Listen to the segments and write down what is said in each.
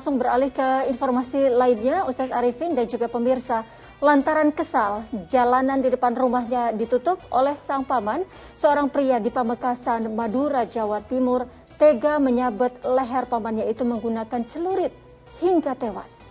langsung beralih ke informasi lainnya, Ustaz Arifin dan juga pemirsa. Lantaran kesal, jalanan di depan rumahnya ditutup oleh sang paman, seorang pria di Pamekasan, Madura, Jawa Timur, tega menyabet leher pamannya itu menggunakan celurit hingga tewas.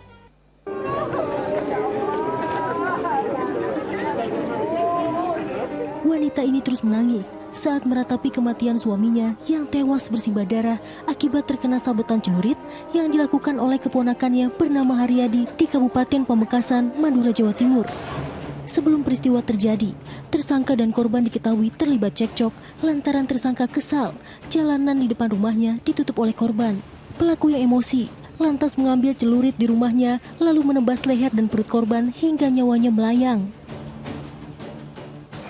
Wanita ini terus menangis saat meratapi kematian suaminya yang tewas bersimbah darah akibat terkena sabetan celurit yang dilakukan oleh keponakannya bernama Haryadi di Kabupaten Pamekasan, Madura, Jawa Timur. Sebelum peristiwa terjadi, tersangka dan korban diketahui terlibat cekcok lantaran tersangka kesal jalanan di depan rumahnya ditutup oleh korban. Pelaku yang emosi lantas mengambil celurit di rumahnya lalu menebas leher dan perut korban hingga nyawanya melayang.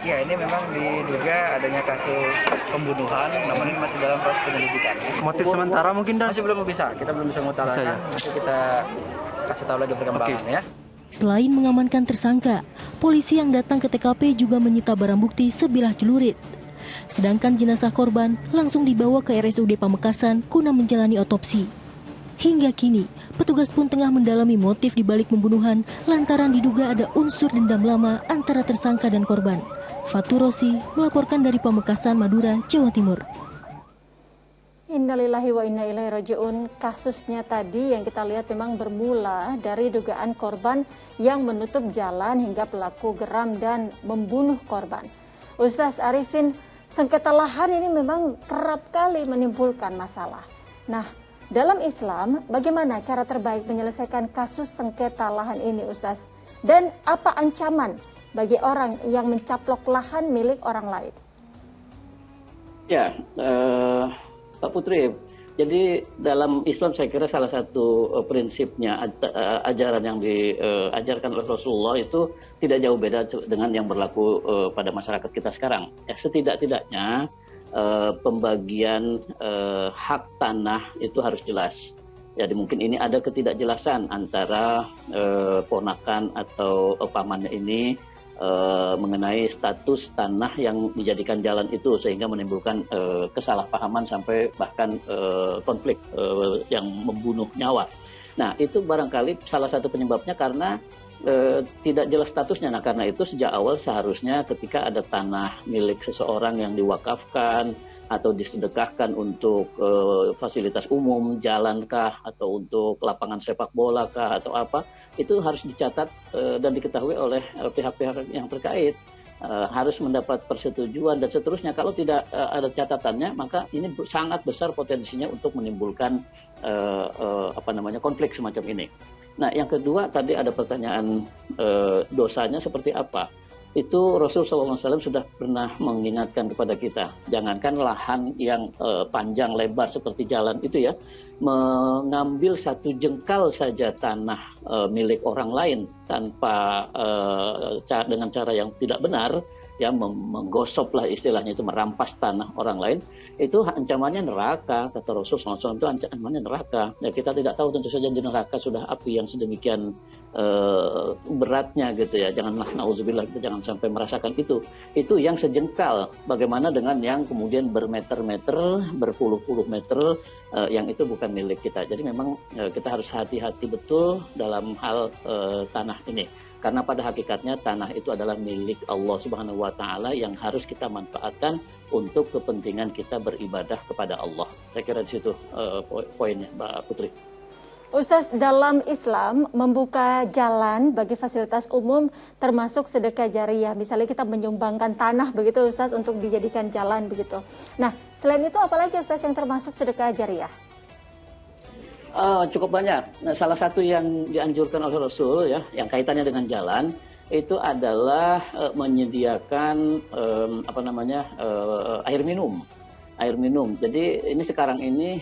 Ya, ini memang diduga adanya kasus pembunuhan, namun ini masih dalam proses penyelidikan. Motif sementara mungkin dan masih belum bisa, kita belum bisa mengutarakan. Ya? Nanti kita kasih tahu lagi perkembangan ya. Selain mengamankan tersangka, polisi yang datang ke TKP juga menyita barang bukti sebilah celurit. Sedangkan jenazah korban langsung dibawa ke RSUD Pamekasan guna menjalani otopsi. Hingga kini, petugas pun tengah mendalami motif dibalik pembunuhan lantaran diduga ada unsur dendam lama antara tersangka dan korban. Fatur Rosi melaporkan dari Pamekasan, Madura, Jawa Timur. Innalillahi wa inna ilaihi raji'un. Kasusnya tadi yang kita lihat memang bermula dari dugaan korban yang menutup jalan hingga pelaku geram dan membunuh korban. Ustaz Arifin, sengketa lahan ini memang kerap kali menimbulkan masalah. Nah, dalam Islam, bagaimana cara terbaik menyelesaikan kasus sengketa lahan ini, Ustaz? Dan apa ancaman bagi orang yang mencaplok lahan milik orang lain? Ya, Pak Putri, jadi dalam Islam saya kira salah satu prinsipnya ajaran yang diajarkan oleh Rasulullah itu tidak jauh beda dengan yang berlaku pada masyarakat kita sekarang. Ya, setidak-tidaknya pembagian hak tanah itu harus jelas. Jadi mungkin ini ada ketidakjelasan antara ponakan atau pamannya ini mengenai status tanah yang dijadikan jalan itu sehingga menimbulkan kesalahpahaman sampai bahkan konflik yang membunuh nyawa. Nah, itu barangkali salah satu penyebabnya karena tidak jelas statusnya. Nah, karena itu sejak awal seharusnya ketika ada tanah milik seseorang yang diwakafkan atau disedekahkan untuk fasilitas umum, jalankah atau untuk lapangan sepak bola kah atau apa, itu harus dicatat dan diketahui oleh pihak-pihak yang terkait. Harus mendapat persetujuan dan seterusnya. Kalau tidak ada catatannya, maka ini sangat besar potensinya untuk menimbulkan konflik semacam ini. Nah, yang kedua tadi ada pertanyaan dosanya seperti apa. Itu Rasulullah SAW sudah pernah mengingatkan kepada kita, jangankan lahan yang panjang lebar seperti jalan itu ya, mengambil satu jengkal saja tanah milik orang lain tanpa dengan cara yang tidak benar, ya menggosop lah istilahnya, itu merampas tanah orang lain, itu ancamannya neraka. Kata Rasulullah SAW, itu ancamannya neraka. Ya, kita tidak tahu tentu saja di neraka sudah api yang sedemikian beratnya gitu ya. Janganlah, nauzubillah, kita jangan sampai merasakan itu. Itu yang sejengkal. Bagaimana dengan yang kemudian bermeter-meter, berpuluh-puluh meter, yang itu bukan milik kita. Jadi memang kita harus hati-hati betul dalam hal tanah ini. Karena pada hakikatnya tanah itu adalah milik Allah Subhanahu wa Ta'ala yang harus kita manfaatkan untuk kepentingan kita beribadah kepada Allah. Saya kira di situ poinnya, Mbak Putri. Ustaz, dalam Islam membuka jalan bagi fasilitas umum termasuk sedekah jariyah. Misalnya kita menyumbangkan tanah begitu, Ustaz, untuk dijadikan jalan begitu. Nah, selain itu apalagi, Ustaz, yang termasuk sedekah jariyah? Cukup banyak. Nah, salah satu yang dianjurkan oleh Rasul ya, yang kaitannya dengan jalan itu adalah menyediakan air minum. Air minum. Jadi ini sekarang ini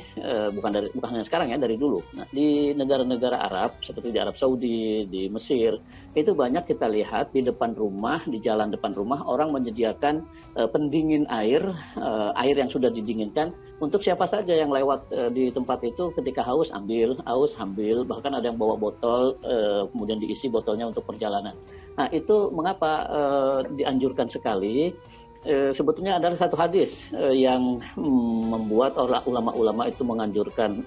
bukan hanya sekarang ya, dari dulu. Nah, di negara-negara Arab seperti di Arab Saudi, di Mesir, itu banyak kita lihat di depan rumah, di jalan depan rumah orang menyediakan pendingin air yang sudah didinginkan untuk siapa saja yang lewat di tempat itu. Ketika haus ambil, bahkan ada yang bawa botol kemudian diisi botolnya untuk perjalanan. Nah, itu mengapa dianjurkan sekali. sebetulnya ada satu hadis yang membuat ulama-ulama itu menganjurkan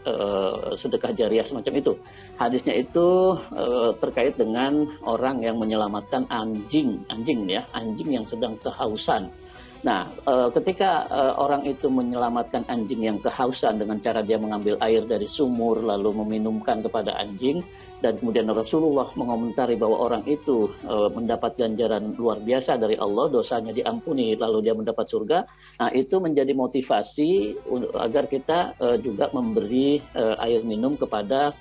sedekah jariah semacam itu. Hadisnya itu terkait dengan orang yang menyelamatkan anjing yang sedang kehausan. Nah, ketika orang itu menyelamatkan anjing yang kehausan dengan cara dia mengambil air dari sumur lalu meminumkan kepada anjing, dan kemudian Rasulullah mengomentari bahwa orang itu mendapat ganjaran luar biasa dari Allah, dosanya diampuni lalu dia mendapat surga. Nah, itu menjadi motivasi agar kita juga memberi air minum kepada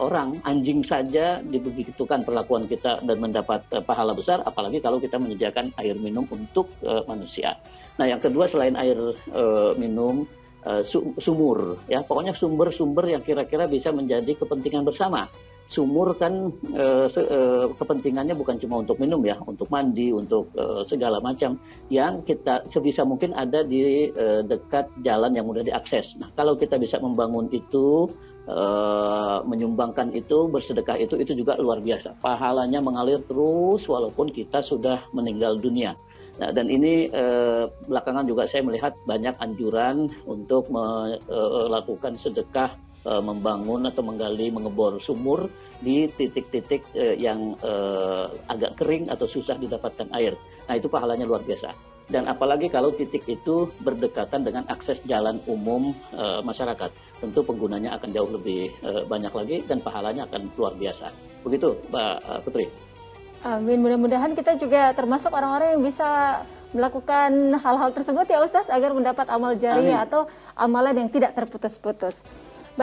orang. Anjing saja dibegitukan perlakuan kita dan mendapat pahala besar, apalagi kalau kita menyediakan air minum untuk manusia. Nah, yang kedua selain air minum, sumur, ya pokoknya sumber-sumber yang kira-kira bisa menjadi kepentingan bersama. Sumur kan kepentingannya bukan cuma untuk minum ya, untuk mandi, untuk segala macam yang kita sebisa mungkin ada di dekat jalan yang mudah diakses. Nah, kalau kita bisa membangun itu, menyumbangkan itu, bersedekah itu juga luar biasa. Pahalanya mengalir terus walaupun kita sudah meninggal dunia. Nah, dan ini belakangan juga saya melihat banyak anjuran untuk melakukan sedekah, membangun atau menggali, mengebor sumur di titik-titik yang agak kering atau susah didapatkan air. Nah, itu pahalanya luar biasa. Dan apalagi kalau titik itu berdekatan dengan akses jalan umum masyarakat, tentu penggunanya akan jauh lebih banyak lagi dan pahalanya akan luar biasa. Begitu, Mbak Putri. Amin. Mudah-mudahan kita juga termasuk orang-orang yang bisa melakukan hal-hal tersebut ya Ustaz, agar mendapat amal jariah atau amalan yang tidak terputus-putus.